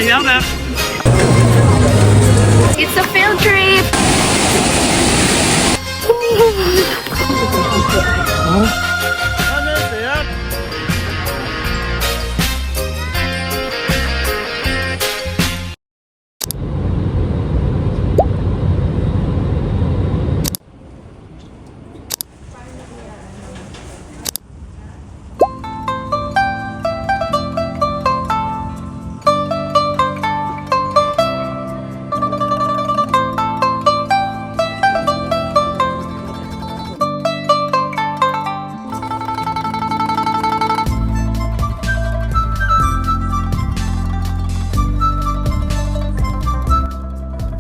love it. It's a field trip.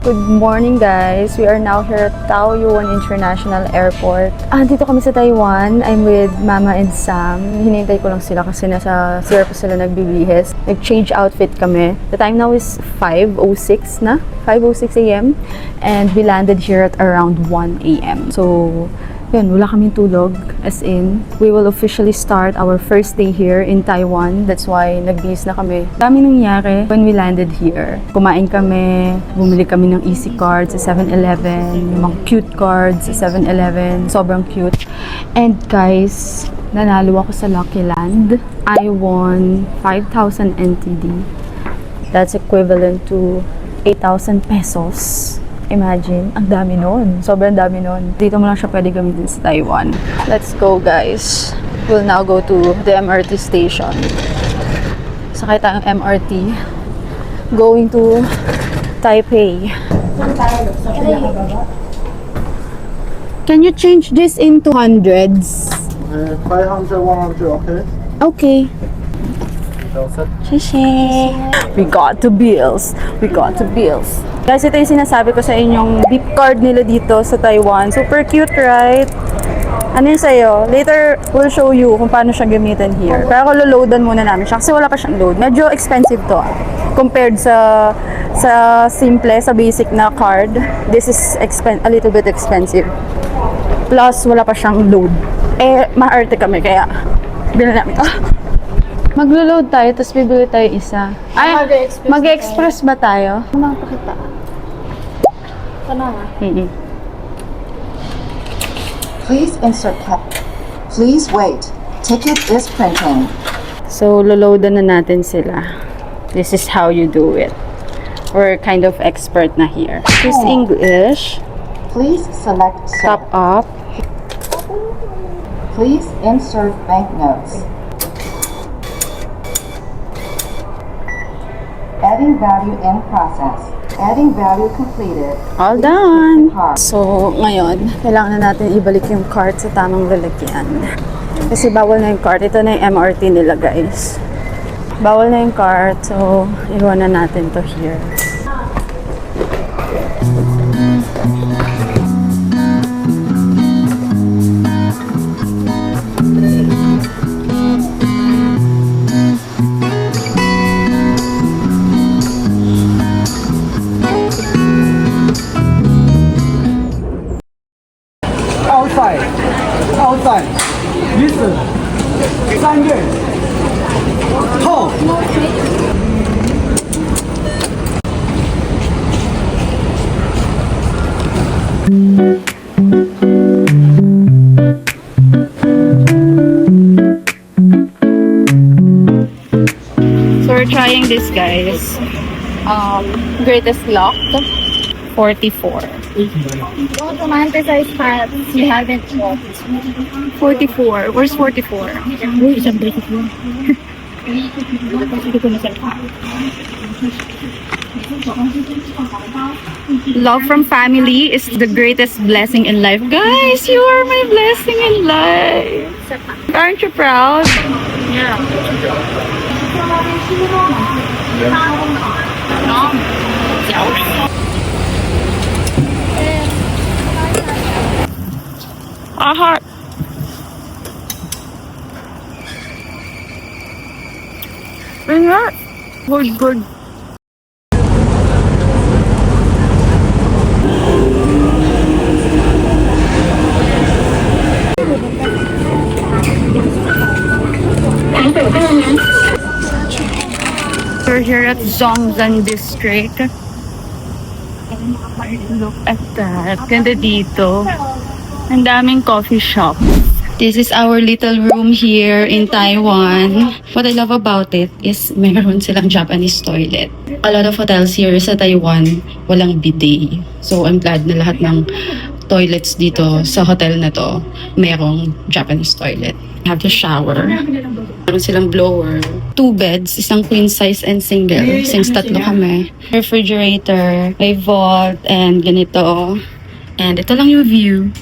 Good morning guys! We are now here at Taoyuan International Airport. Dito kami sa Taiwan. I'm with Mama and Sam. Hinintay ko lang sila kasi nasa CR pa sila nagbibihis. Nag-change outfit kami. The time now is 5:06 na. 5:06 a.m. And we landed here at around 1 a.m. So, yun, wala kaming tulog. As in, we will officially start our first day here in Taiwan. That's why nagbihis na kami. Dami nangyari when we landed here. Kumain kami, bumili kami ng easy cards sa 7-Eleven, mga cute cards sa 7-Eleven. Sobrang cute. And guys, nanalo ako sa Lucky Land. I won 5,000 NTD. That's equivalent to 8,000 pesos. Imagine, ang dami nun. Sobrang dami nun. Dito mo lang siya pwede gamitin sa Taiwan. Let's go guys. We'll now go to the MRT station. Sakay tayong MRT. Going to Taipei. Can you change this into hundreds? 500, 100, okay? Okay. We got the bills. We got the bills. Guys, ito yung sinasabi ko sa inyong beep card nila dito sa Taiwan. Super cute, right? Ano yun sa'yo? Later, we'll show you kung paano siya gamitin here. Pero ako loadan muna namin siya kasi wala pa siyang load. Medyo expensive to compared sa simple, sa basic na card. This is a little bit expensive. Plus, wala pa siyang load. Eh, maarte kami kaya bilhin namin. Maglo-load tayo, tapos bibili tayo isa. Ay, mag-express ba tayo? Makapakita. Sana nga. Please insert cap. Please wait. Ticket is printing. So, loloadan na natin sila. This is how you do it. We're kind of expert na here. This is English. Please select Top up. Please insert banknotes. Adding value in process. Adding value completed. All done. So, ngayon, kailangan na natin ibalik yung cart sa tamang lalagyan. Kasi bawal na yung cart. Ito na yung MRT nila, guys. Bawal na yung cart. So, iwan na natin to here. Outside. Listen. 3月。后。So, we're trying this, guys. Greatest lock. 44. Don't romanticize past you haven't walked. 44. Where's 44? Where's ang 44? Love from family is the greatest blessing in life. Guys, you are my blessing in life. Aren't you proud? Yeah. Aha. Good, good. We're here at Zongzan District. Look at that. Ganda dito. Ang daming coffee shop. This is our little room here in Taiwan. What I love about it is meron silang Japanese toilet. A lot of hotels here sa Taiwan, walang bidet. So I'm glad na lahat ng toilets dito sa hotel na to, merong Japanese toilet. Have to shower. Meron silang blower. 2 beds, isang queen size and single. Since tatlo kami. Refrigerator, may vault, and ganito. And ito lang yung view.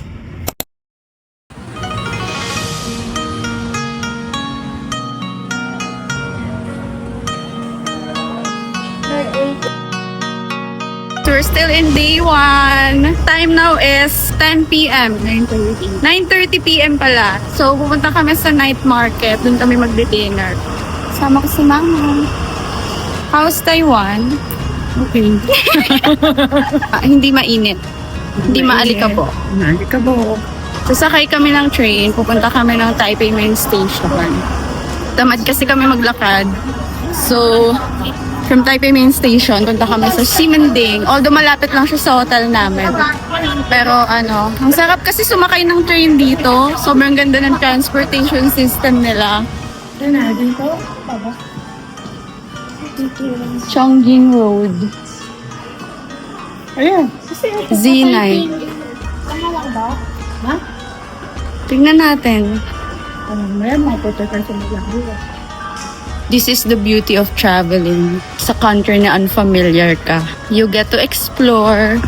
So we're still in day 1. Time now is 10 p.m. 9:30 p.m. pala. So pupunta kami sa night market. Doon kami mag-dinner. Sama ko si Mama. How's Taiwan? Okay. Hindi mainit. Hindi maalikabok. Maalikabok. Sasakay kami ng train. Pupunta kami ng Taipei Main Station. Tamad kasi kami maglakad. So, from Taipei Main Station, punta kami sa Ximending. Although malapit lang siya sa hotel namin. Pero ano, ang sarap kasi sumakay ng train dito. Sobrang ganda ng transportation system nila. Dito? Chongjin Road. Ayan. Z9. Tama lang ba? Ha? Tingnan natin. Meron mga prototype sa mga. This is the beauty of traveling sa country na unfamiliar ka. You get to explore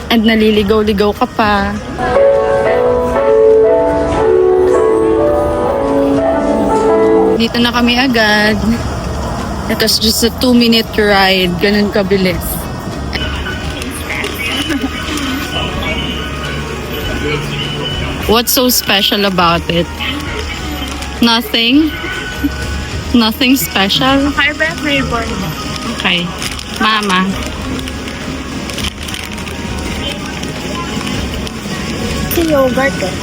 and naliligaw-ligaw ka pa. Dito na kami agad. It was just a 2-minute ride. Ganun kabilis. What's so special about it? Nothing? Nothing special? Kakaiba yung flavor mo. Okay. Mama. Si yogurt eh.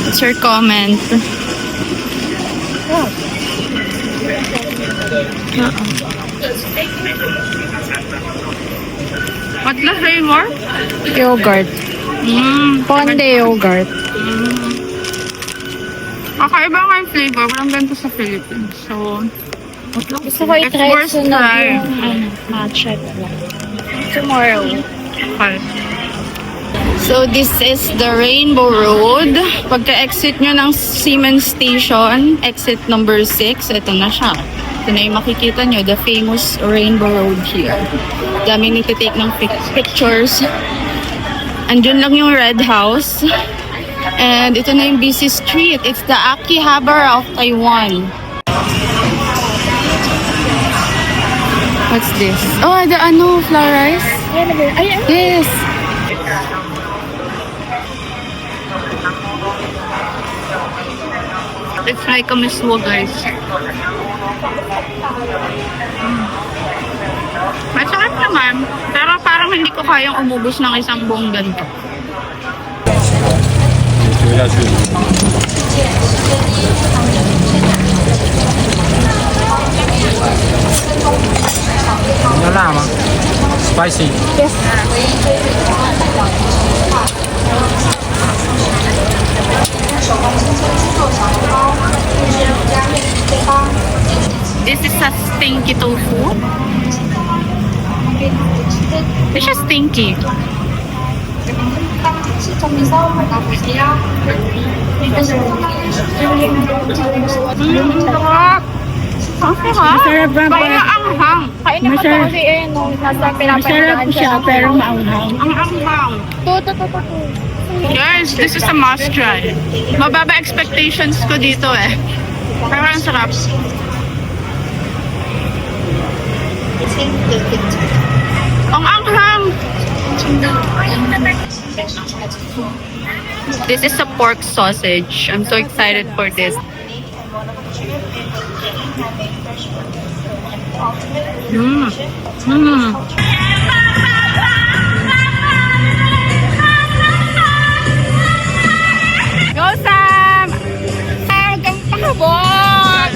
What's your comment? Oh. What the flavor? Yogurt. Ponde yogurt. Kakaiba nga yung flavor. Walang ganito sa Philippines. So, Gusto ko i-try Let's sunod try. yung matcha lang. Tomorrow. okay. So, this is the Rainbow Road. Pagka-exit nyo ng Siemens Station, exit number 6, ito na siya. Ito na yung makikita nyo, the famous Rainbow Road here. Daming nagtitake ng pictures. Andun lang yung Red House. And ito na yung busy street. It's the Akihabara of Taiwan. What's this? Oh, the flower rice? Ayan. Yes. It's like a miswo, guys. Masarap naman. Pero parang hindi ko kayang umubos ng isang buong ganito. Spicy. This is a stinky tofu. It's just stinky. Sarap. Ang sarap. Masarap ba? Kaya anghang. Kainin ko to kasi nasa pinapanigaan siya pero maanghang. Ang anghang. To. Guys, this is a must try. Mababa expectations ko dito eh. Pero ang sarap. Ang anghang. This is a pork sausage. I'm so excited for this. Go, Sam! Sam, kang pakabog!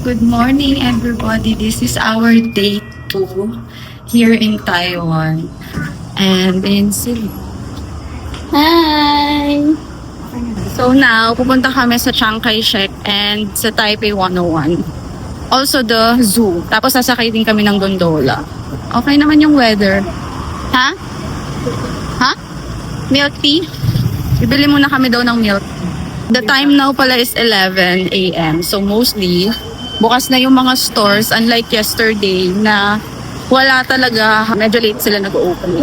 Good morning, everybody. This is our day 2 here in Taiwan and in Cebu. Hi! So now, pupunta kami sa Chiang Kai-shek and sa Taipei 101. Also the zoo. Tapos sasakay din kami ng gondola. Okay naman yung weather. Ha? Ha? Milk tea? Bibili muna kami daw ng milk tea. The time now pala is 11 a.m. So mostly, bukas na yung mga stores, unlike yesterday na wala talaga, medyo late sila nag-open.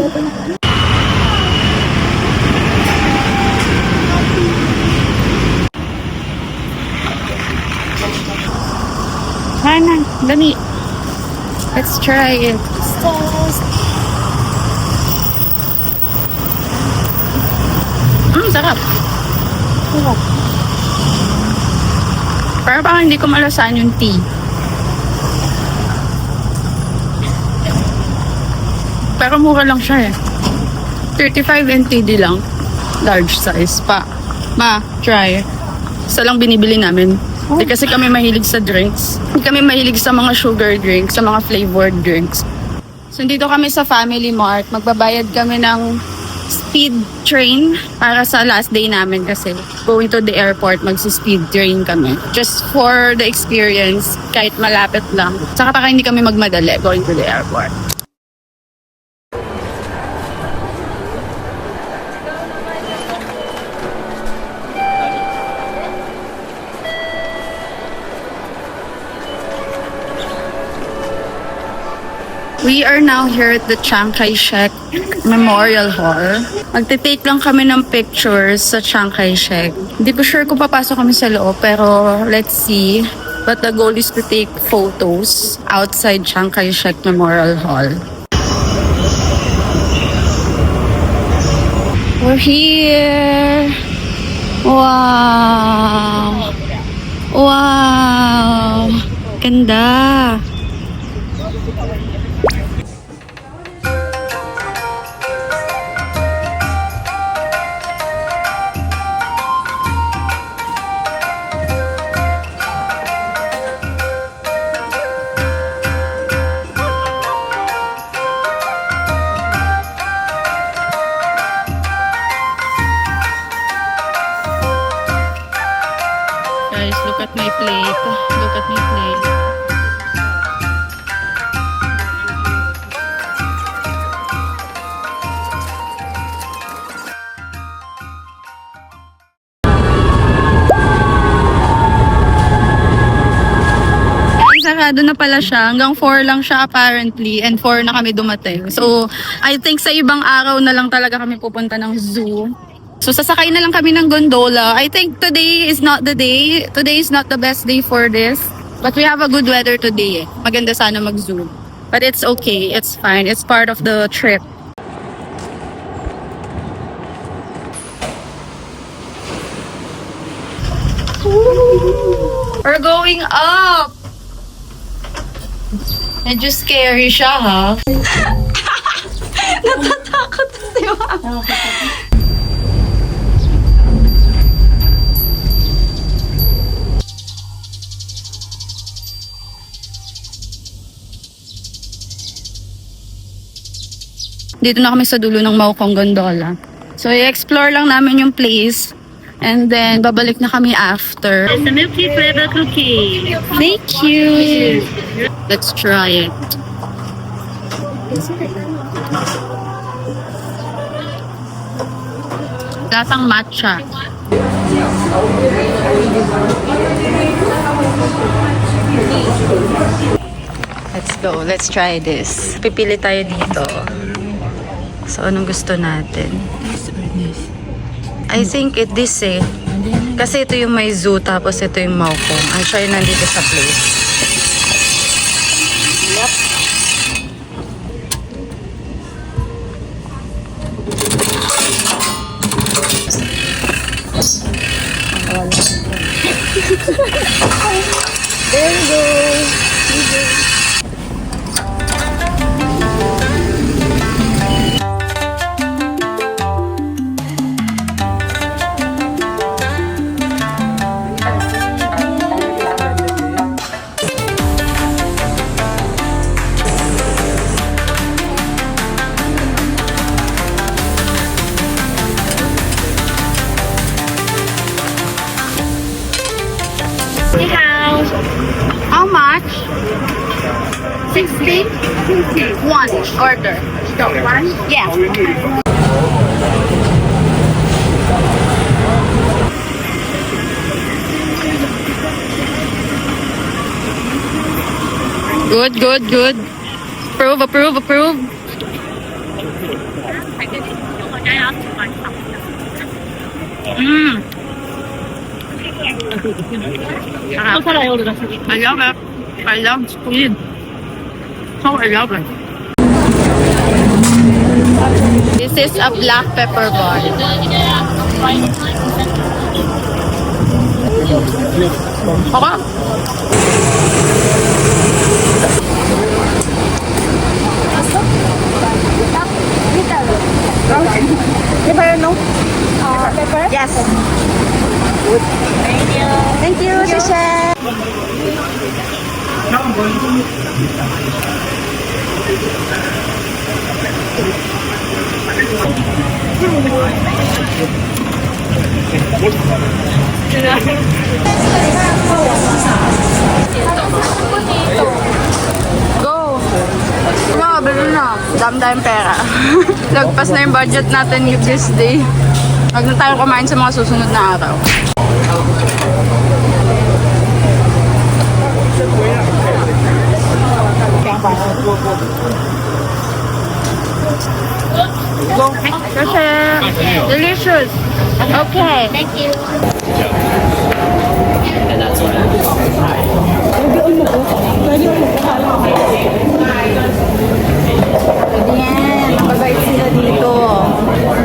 Hana, dami. Let's try it. Sarap. Sarap. Pero parang hindi ko malasahan yung tea. Pero mura lang siya eh. 35 NTD lang. Large size pa. Ma, try. Isa lang binibili namin. Kasi kami mahilig sa drinks. Kami mahilig sa mga sugar drinks, sa mga flavored drinks. So dito kami sa Family Mart. Magbabayad kami ng speed train para sa last day namin kasi going to the airport, magsi-speed train kami. Just for the experience, kahit malapit lang. Saka para hindi kami magmadali going to the airport. We are now here at the Chiang Kai-shek Memorial Hall. Magte-take lang kami ng pictures sa Chiang Kai-shek. Hindi ko sure kung papasok kami sa loob, pero let's see. But the goal is to take photos outside Chiang Kai-shek Memorial Hall. We're here! Wow! Wow! Ganda! Guys, look at my plate. Look at my plate. Ay, sarado na pala siya. Hanggang 4 lang siya apparently. And 4 na kami dumating. So, I think sa ibang araw na lang talaga kami pupunta ng zoo. So, sasakay na lang kami ng gondola. I think today is not the day. Today is not the best day for this. But we have a good weather today. Maganda sana mag-zoo. But it's okay. It's fine. It's part of the trip. We're going up! Medyo scary siya, ha? Natatakot na si Mama. Dito na kami sa dulo ng Maokong Gondola. So, i-explore lang namin yung place. And then, babalik na kami after. It's a milky flavor cookie. Thank you. Let's try it. Lasang matcha. Let's go. Let's try this. Pipili tayo dito. So, anong gusto natin? I think this eh. Kasi ito yung may zoo, tapos ito yung Maokong. I'm sure nandito sa place. Yep. There you go. How much? 60? One order. So, one? Yeah. Good, good, good. Approve, approve, approve. Mmm. I love it. I love squid. Oh, I love it. This is a black pepper bar. Okay. Pepper? Yes. Thank you, Shisha. Go! Grabe na. Dami-dami pera. Lagpas na yung budget natin this day. Huwag na tayo kumain sa mga susunod na araw. Kasi delicious. Okay. Thank you. Yan, mababait sila dito.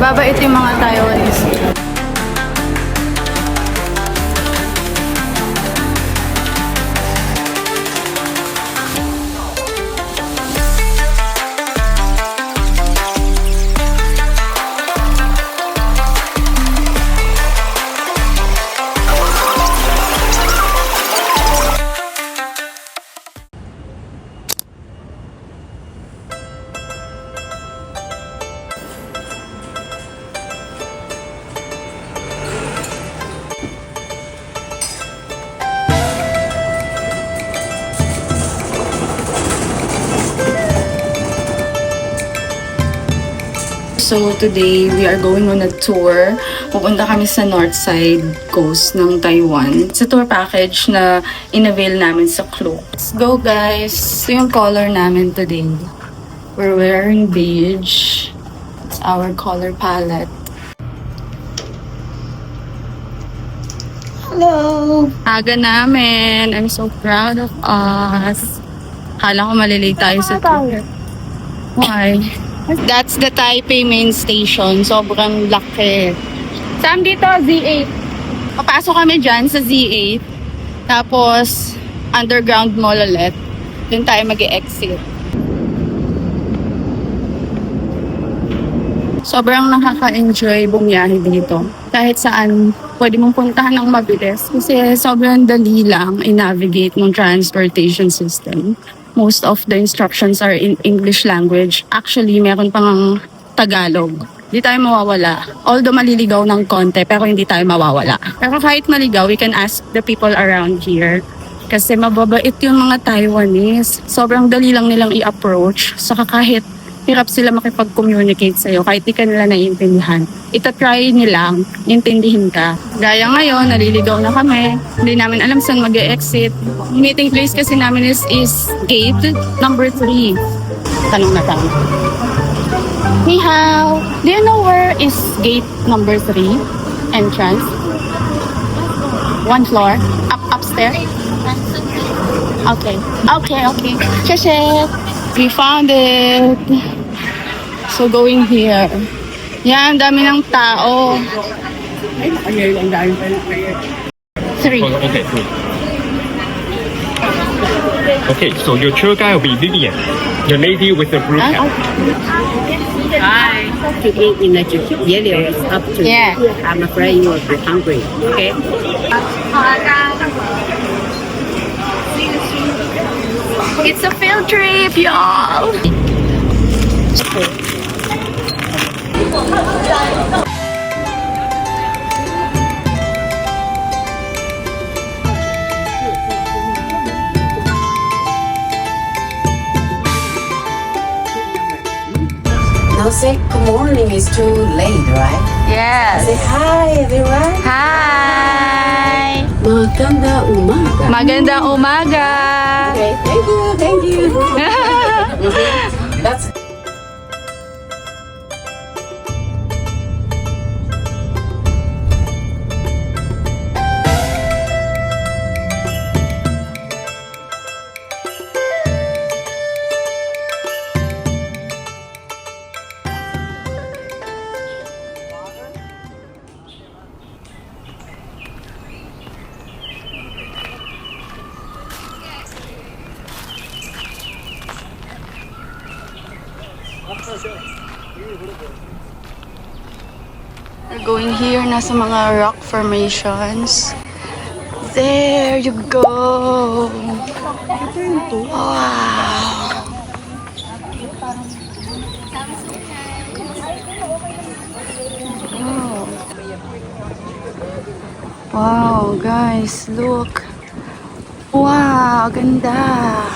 Mababait yung mga Taiwanese. So today, we are going on a tour. Pupunta kami sa north side coast ng Taiwan. It's a tour package na in-avail namin sa Klook. Let's go guys! Ito yung color namin today. We're wearing beige. It's our color palette. Hello! Aga namin! I'm so proud of us. Kala ko malilate tayo sa tour. Why? That's the Taipei main station. Sobrang laki. Sam, dito, Z8. Papasok kami dyan sa Z8. Tapos, underground mall ulit. Doon tayo mag-exit. Sobrang nakaka-enjoy bumiyahe dito. Kahit saan, pwede mong puntahan ng mabilis. Kasi sobrang dali lang i-navigate ng transportation system. Most of the instructions are in English language. Actually, meron pang Tagalog. Hindi tayo mawawala. Although maliligaw ng konti, pero hindi tayo mawawala. Pero kahit maligaw, we can ask the people around here. Kasi mababait yung mga Taiwanese. Sobrang dali lang nilang i-approach. Saka kahit hirap sila makipag-communicate sa'yo, kahit di ka nila naiintindihan. Itatry nilang, intindihin ka. Gaya ngayon, naliligaw na kami. Hindi namin alam saan mag-exit. Meeting place kasi namin is gate number 3. Tanong na tanong. Ni hao, do you know where is gate number 3? Entrance? One floor? Upstairs? Okay. Okay. Sheshe. We found it. So going here. Yan, dami ng tao. 3. Okay, cool. Okay, so your tour guide will be Vivian, the lady with the blue cap. Hi. To eat in the yellow is up to Yeah. you. I'm afraid you will be hungry. Okay? It's a field trip, y'all. say good morning is too late, right? Yes. Say hi, everyone. Hi! Maganda umaga. Magandang umaga! Okay, thank you. That's We're going here na sa mga rock formations. There you go! Wow! Wow, guys, look! Wow, ganda!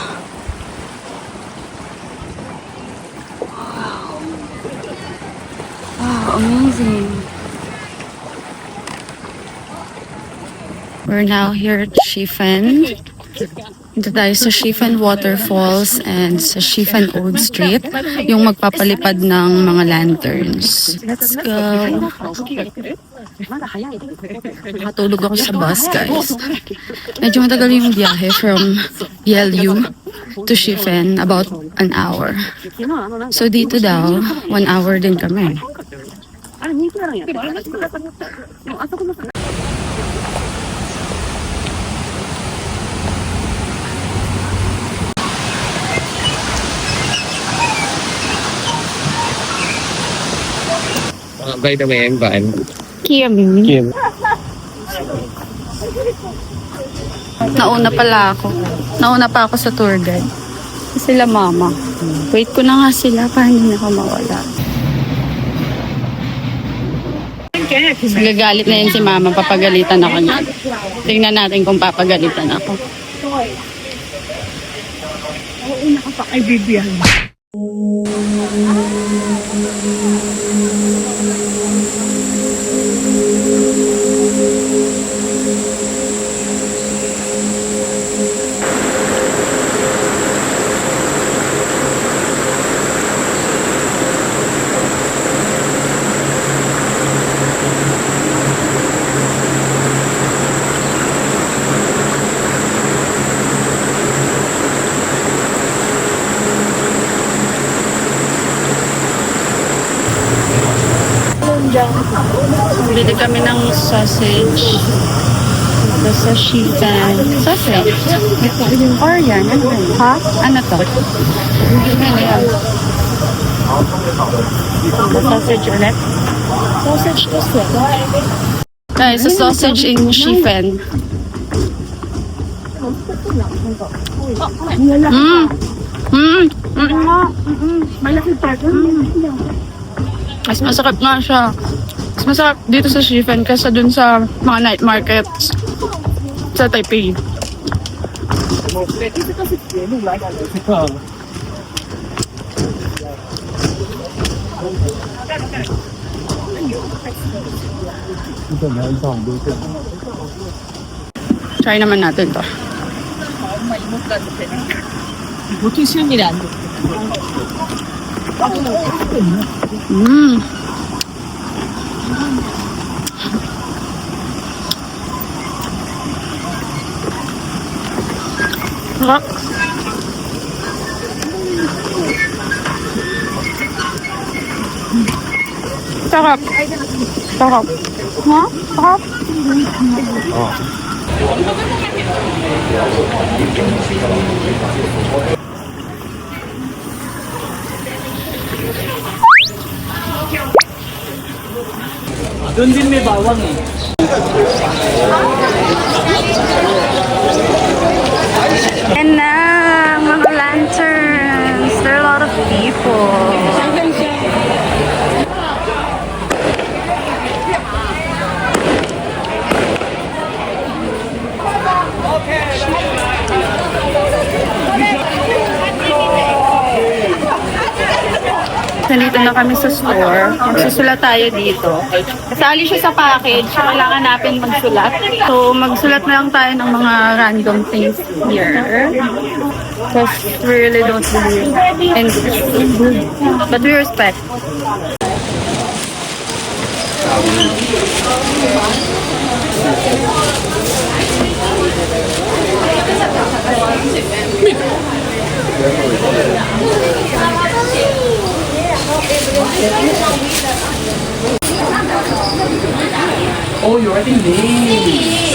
Wow, amazing! We're now here at Shifen. Dito tayo sa Shifen Waterfalls and sa Shifen Old Street, yung magpapalipad ng mga lanterns. Let's go! Nakatulog ako sa bus, guys. Medyo matagal yung biyahe from Yelyu to Shifen, about an hour. So dito daw, 1 hour din kami. By the way, anh bạn Kim. Kim. Nauna pala ako. Nauna pa ako sa tour guide. Sila mama. Wait ko na nga sila para hindi na ako mawala. Gagalit na yun si mama. Papagalitan ako niya. Tingnan natin kung papagalitan ako. Bili kami ng sausage. Ito sa Shifen. Sausage? Korean. Ano ba yun? Ha? Ano to? Ano yan? Sausage ulit? Sausage to sweat. Guys, sa sausage in Shifen. Mas masarap nga siya. Mas masarap dito sa Shifen kaysa dun sa mga night markets sa Taipei. Try naman natin to. Sarap. Sarap. Sarap. Ha? Sarap. Doon din may bawang eh. And na, mga lanterns. There are a lot of people. Nandito na kami sa store. Magsusulat tayo dito. Kasali siya sa package. Kailangan natin magsulat. So, magsulat na lang tayo ng mga random things here. Because we really don't believe in English. But we respect. Oh, you're writing names.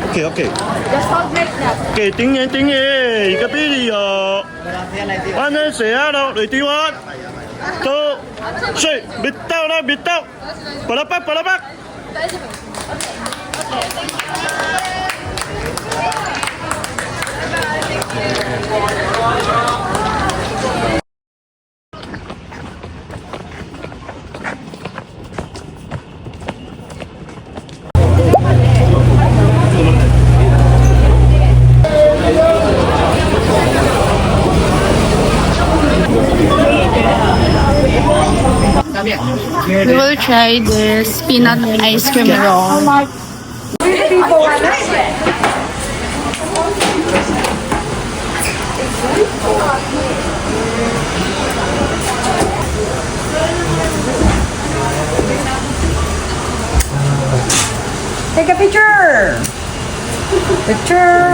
OK OK。嘅頂嘢頂嘢，而家邊度有？安尼寫下咯，嚟電話。都，水，別兜啦，別兜。巴拉巴巴拉巴。We will try this peanut ice cream roll. Take a picture. Picture.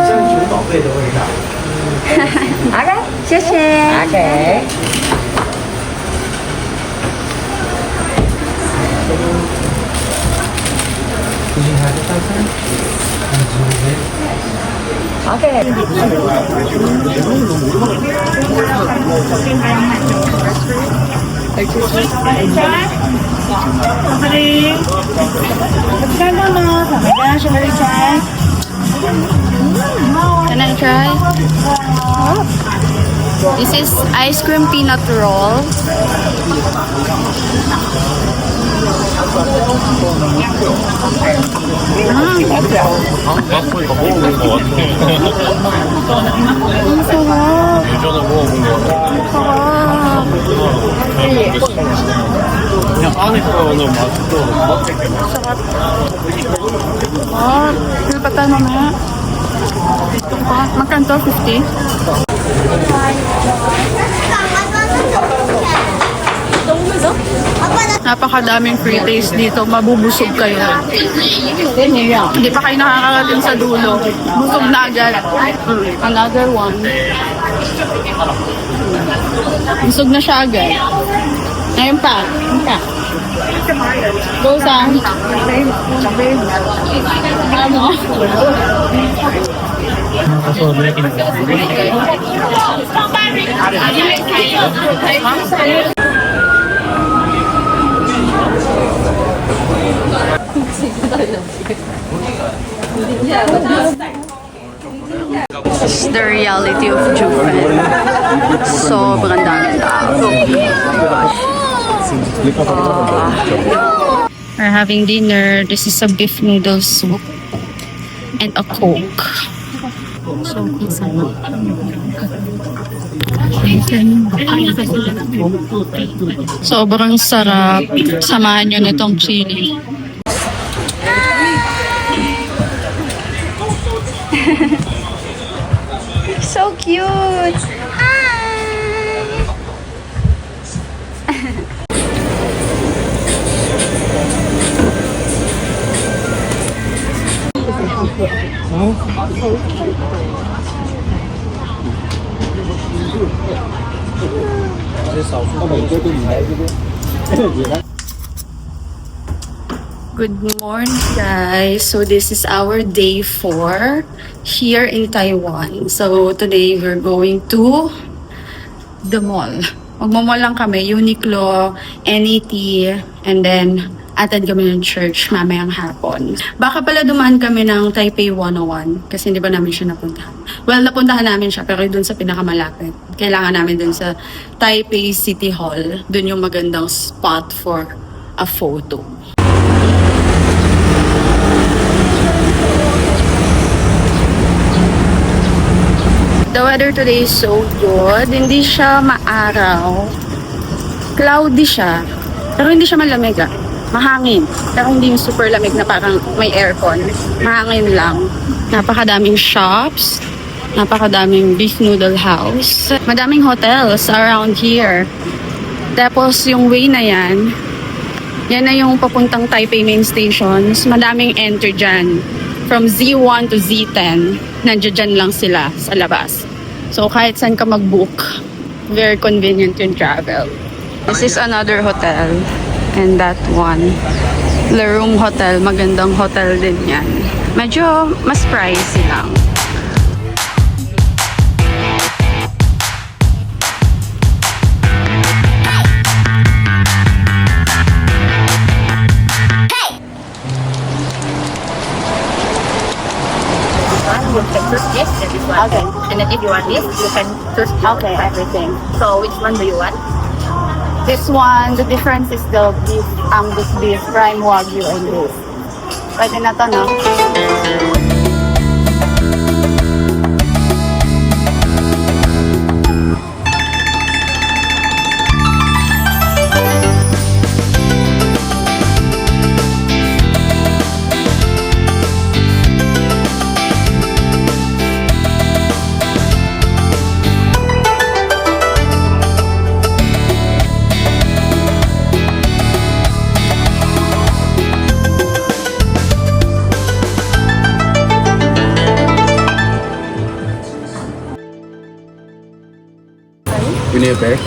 Okay, 谢谢。Okay. Okay. Can I try? This is ice cream peanut roll. 예전에 먹어본 거 같아. 그냥 안에 거는 맛도 맛있게 Oh, pili pa tayo mamaya. Magkano to? 50? Napakadaming free taste dito. Mabubusog kayo. Hindi pa kayo nakakarating sa dulo. Busog na agad. Another one. Busog na siya agad. Ngayon pa. Ngayon pa. Go, Sam. Ano? This is the reality of Juven. Sobrang daming tao. We're having dinner. This is a beef noodle soup and a Coke. So, kasama. Sobrang sarap. Samahan nyo nitong chili. So cute! Hi! Good morning, guys. So this is our day 4 here in Taiwan. So today we're going to the mall. Magmamall lang kami, Uniqlo, NET, and then attend kami ng church mamayang hapon. Baka pala dumaan kami ng Taipei 101 kasi hindi ba namin siya napuntahan. Well, napuntahan namin siya pero dun sa pinakamalapit. Kailangan namin dun sa Taipei City Hall. Dun yung magandang spot for a photo. The weather today is so good. Hindi siya maaraw. Cloudy siya. Pero hindi siya malamig ah. Mahangin. Pero hindi yung super lamig na parang may aircon. Mahangin lang. Napakadaming shops. Napakadaming beef noodle house. Madaming hotels around here. Tapos yung way na yan na yung papuntang Taipei Main Station. Madaming enter dyan. From Z1 to Z10, nandiyan dyan lang sila sa labas. So kahit saan ka mag-book, very convenient yung travel. This is another hotel. And that one, The Room Hotel, magandang hotel din yan. Medyo mas pricey lang. You can choose this and this one. Okay. And then if you want this, you can choose everything. So which one do you want? This one, the difference is the beef, Angus beef, prime wagyu and this. Pwede na to, no? You need a bear?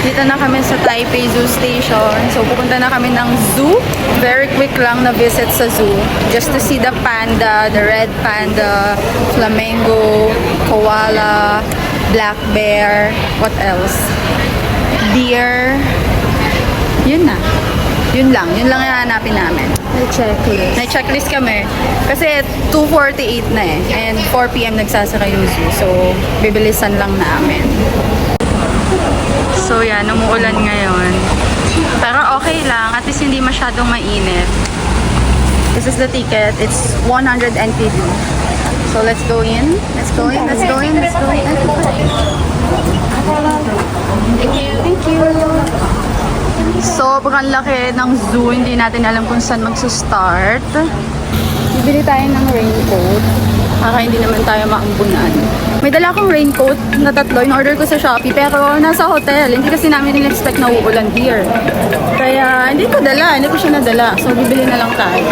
Dito na kami sa Taipei Zoo Station. So, pupunta na kami ng zoo. Very quick lang na visit sa zoo. Just to see the panda, the red panda, flamingo, koala, black bear, what else? Deer. Yun na. Yun lang yung hahanapin namin. May checklist. May checklist kami. Kasi 2:48 na eh. And 4 PM nagsasara yung zoo. So, bibilisan lang namin. So yan, umuulan ngayon. Pero okay lang, at least hindi masyadong mainit. This is the ticket. It's 100 NTD. So let's go in. Let's go in. Let's go in. Let's go in. Thank you. Thank you. Sobrang laki ng zoo. Hindi natin alam kung saan magsa-start. Bibili tayo ng raincoat. para hindi naman tayo maambunan. May dala akong raincoat na 3, in-order ko sa Shopee, pero nasa hotel. Hindi kasi namin in-expect na uulan here. Kaya hindi ko siya nadala. So, bibili na lang tayo.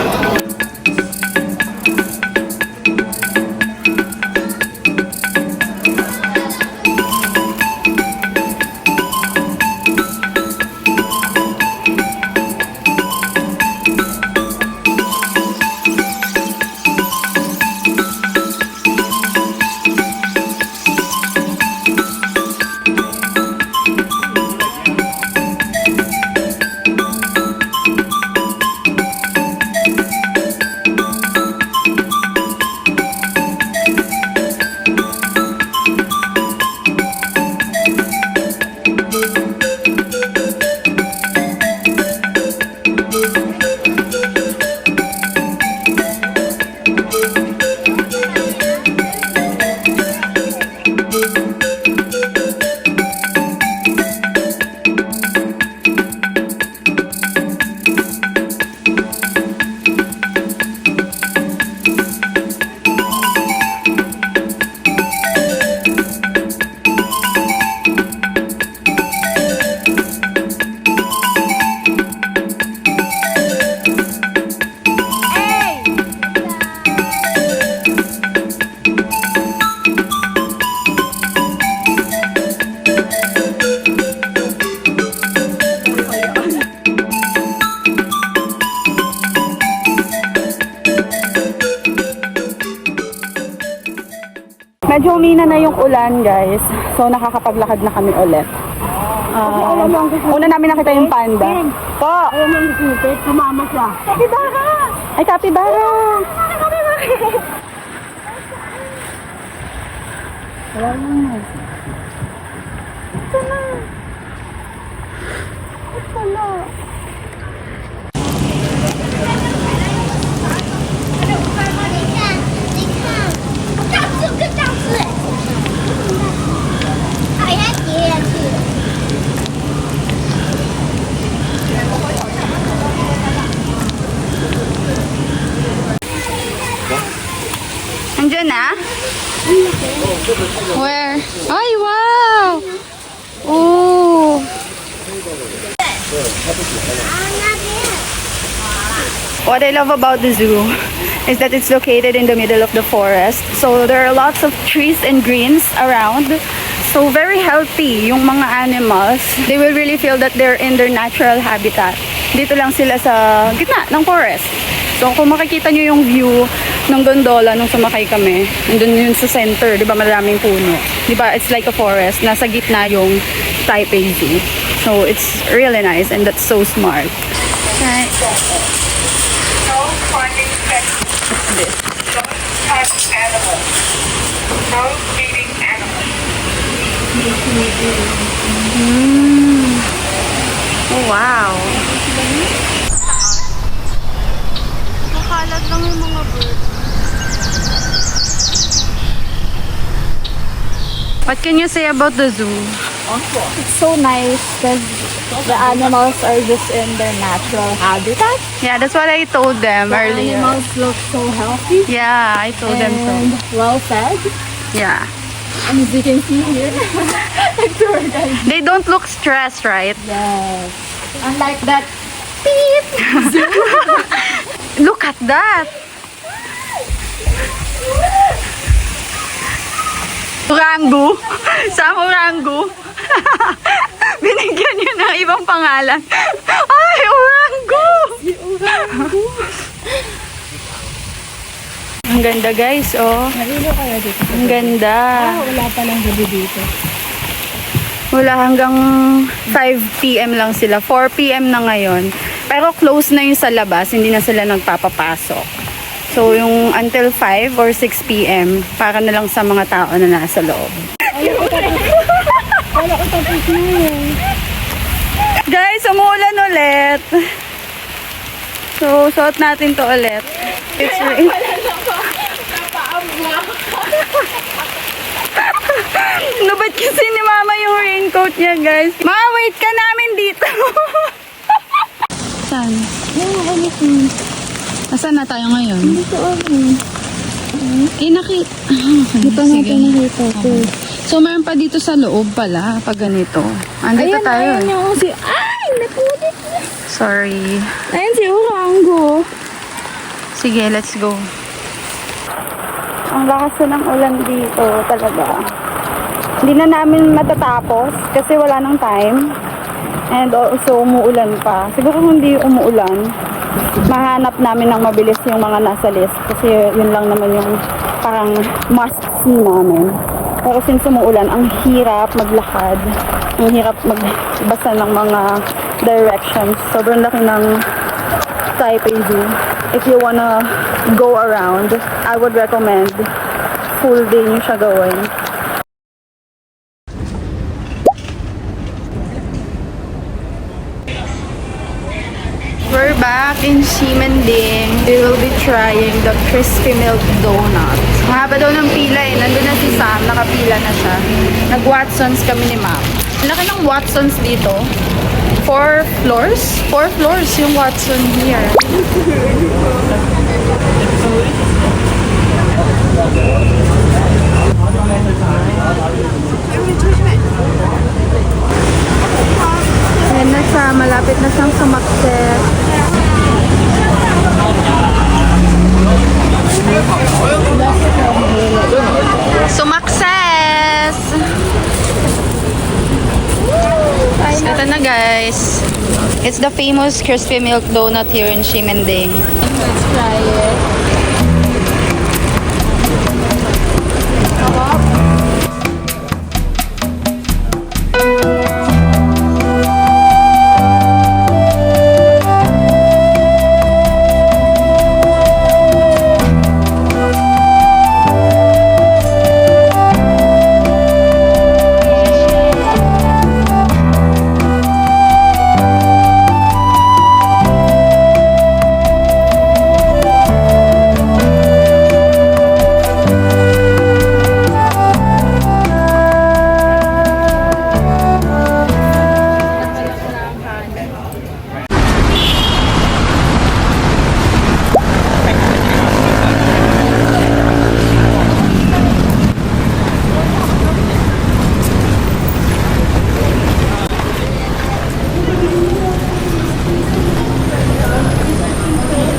Medyo humina na yung ulan, guys. So, nakakapaglakad na kami ulit. Una namin nakita yung panda. Po! Ayaw mo yung sumama siya. Kapibara! Ay, kapibara! Wala naman. Ito na. Ito na. Andiyan na? Where? Ay, wow! Oh! What I love about the zoo is that it's located in the middle of the forest. So there are lots of trees and greens around. So very healthy yung mga animals. They will really feel that they're in their natural habitat. Dito lang sila sa gitna ng forest. So kung makikita nyo yung view ng gondola nung sumakay kami, nandun yun sa center, di ba maraming puno. Di ba it's like a forest, nasa gitna yung Taipei Zoo. So it's really nice and that's so smart. Right. No finding pets. Don't touch animals. No feeding animals. Oh, wow. Makalat lang yung mga birds. What can you say about the zoo? It's so nice because the animals are just in their natural habitat. Yeah, that's what I told them The earlier. animals look so healthy Yeah, I told them so. and well fed. Yeah. And as you can see here, like tour guide. They don't look stressed, right? Yes. Unlike that Look at that! Orangu! Sam Orangu! Binigyan niyo ng ibang pangalan. Ay, Orangu! Ang ganda, guys, oh. Nalilo kaya dito. Ang ganda. Wala palang gabi dito. Wala, hanggang 5 p.m. lang sila. 4 p.m. na ngayon. Pero close na yung sa labas, hindi na sila nagpapapasok. So, yung until 5 or 6 p.m., para na lang sa mga tao na nasa loob. Guys, umuulan ulit. So, suot natin to ulit. It's rain. No, ba't kasi ni Mama yung raincoat niya, guys? Ma, wait ka namin dito. Saan? Nasaan na tayo ngayon? Dito Hindi pa natin nakita ito. So, meron pa dito sa loob pala, pag ganito. Andito tayo. Ayan yung si... Ay! Napulit na. Sorry. Ayan si Urango. Sige, let's go. Ang lakas na ng ulan dito talaga. Hindi na namin matatapos kasi wala nang time. And also, umuulan pa. Siguro kung hindi umuulan, mahanap namin ng mabilis yung mga nasa list. Kasi yun lang naman yung parang must see namin. Pero since umuulan, ang hirap maglakad. Ang hirap magbasa ng mga directions. Sobrang laki ng Taipei Zoo. If you wanna go around, I would recommend full day nyo siya gawin. We're back in Ximending. We will be trying the crispy milk donut. Mahaba daw ng pila eh. Nandun na si Sam, nakapila na siya. Nag-Watsons kami ni Ma'am. Ang laki ng Watsons dito. 4 floors? 4 floors yung Watson here. Ayan na siya, malapit na siyang sumakset. Sumakses! Ito na guys. It's the famous crispy milk donut here in Ximending. Let's try it.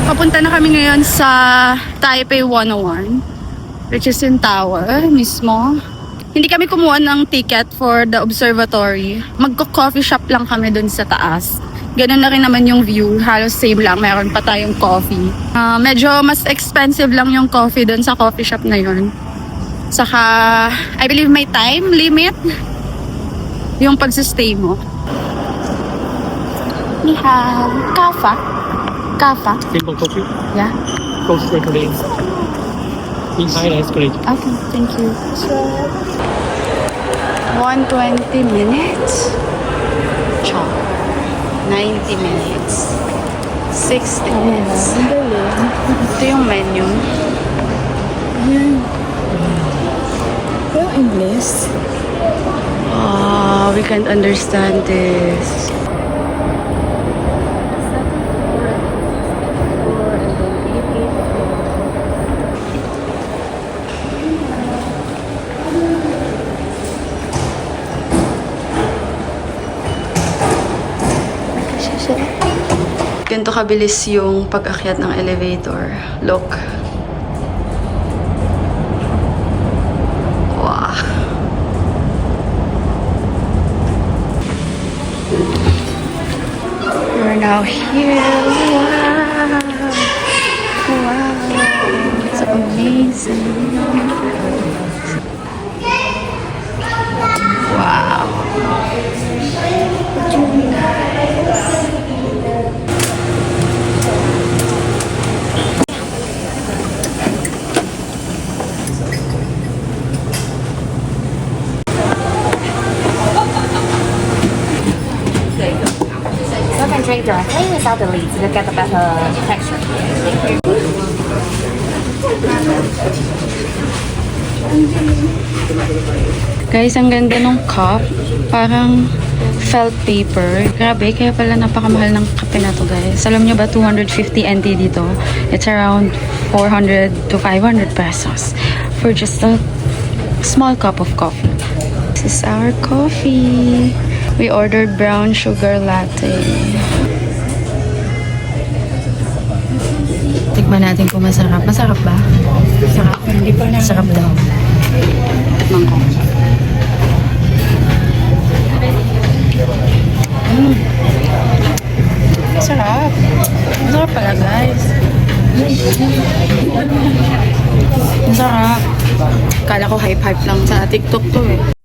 Papunta na kami ngayon sa Taipei 101, which is in Tower mismo. Hindi kami kumuha ng ticket for the observatory. Magko-coffee shop lang kami dun sa taas. Ganun na rin naman yung view. Halos same lang. Meron pa tayong coffee. Medyo mas expensive lang yung coffee dun sa coffee shop na yun. Saka, I believe may time limit yung pagsistay mo. Ni hao. Kafa. Kafa. Simple coffee. Yeah. Coast decorating. Behind ice cream. Okay, thank you. 120 minutes. Chop. 90 minutes. 60 minutes. Ito yung menu. Pero English? Oh, we can't understand this. Ganito kabilis yung pag-akyat ng elevator. Look. Wow. We're now here. Wow. Wow. It's amazing. Wow. Drink directly without the leads to get the better texture. Guys, ang ganda ng cup. Parang felt paper. Grabe, kaya pala napakamahal ng kape na to, guys. Alam nyo ba, 250 NT dito. It's around 400 to 500 pesos for just a small cup of coffee. This is our coffee. We ordered brown sugar latte. Tikman natin kung masarap. Masarap ba? Masarap. Hindi pa na. Masarap daw. Tikman ko. Sarap. Masarap pala, guys. Masarap. Kala ko hype-hype lang sa TikTok to eh.